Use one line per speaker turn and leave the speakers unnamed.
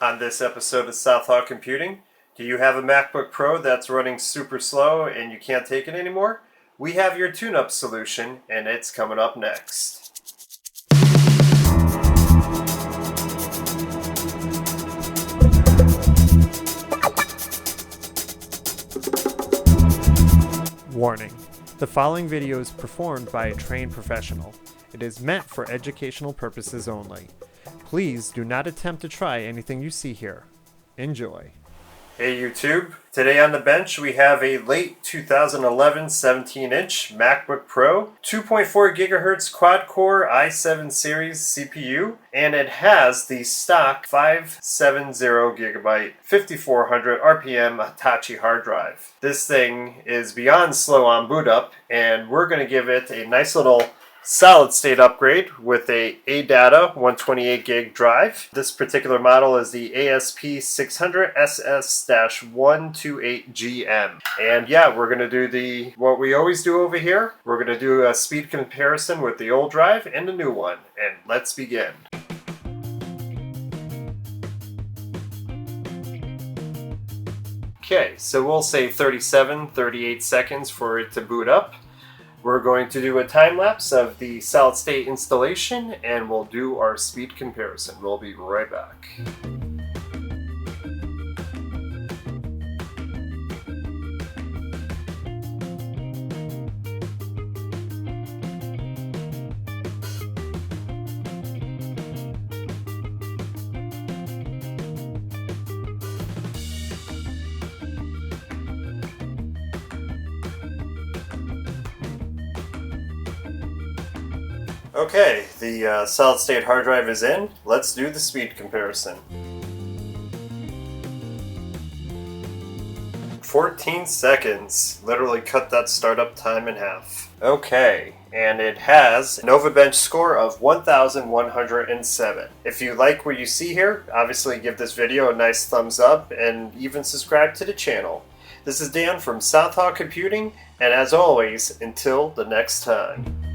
On this episode of Southhaw Computing, do you have a MacBook Pro that's running super slow and you can't take it anymore? We have your tune-up solution, and it's coming up next. Warning: the following video is performed by a trained professional. It is meant for educational purposes only. Please do not attempt to try anything you see here. Enjoy. Hey YouTube, today on the bench we have a late 2011 17-inch MacBook Pro, 2.4 GHz quad-core i7 series CPU, and it has the stock 570GB 5400 RPM Hitachi hard drive. This thing is beyond slow on boot up, and we're going to give it a nice little solid state upgrade with a Adata 128GB drive. This particular model is the ASP600-128m. And yeah, we're going to do what we always do over here. We're going to do a speed comparison with the old drive and the new one. And let's begin. Okay, so we'll say 38 seconds for it to boot up. We're going to do a time lapse of the solid state installation, and we'll do our speed comparison. We'll be right back. Okay, the solid state hard drive is in. Let's do the speed comparison. 14 seconds. Literally cut that startup time in half. Okay, and it has a NovaBench score of 1,107. If you like what you see here, obviously give this video a nice thumbs up and even subscribe to the channel. This is Dan from Southhaw Computing, and as always, until the next time.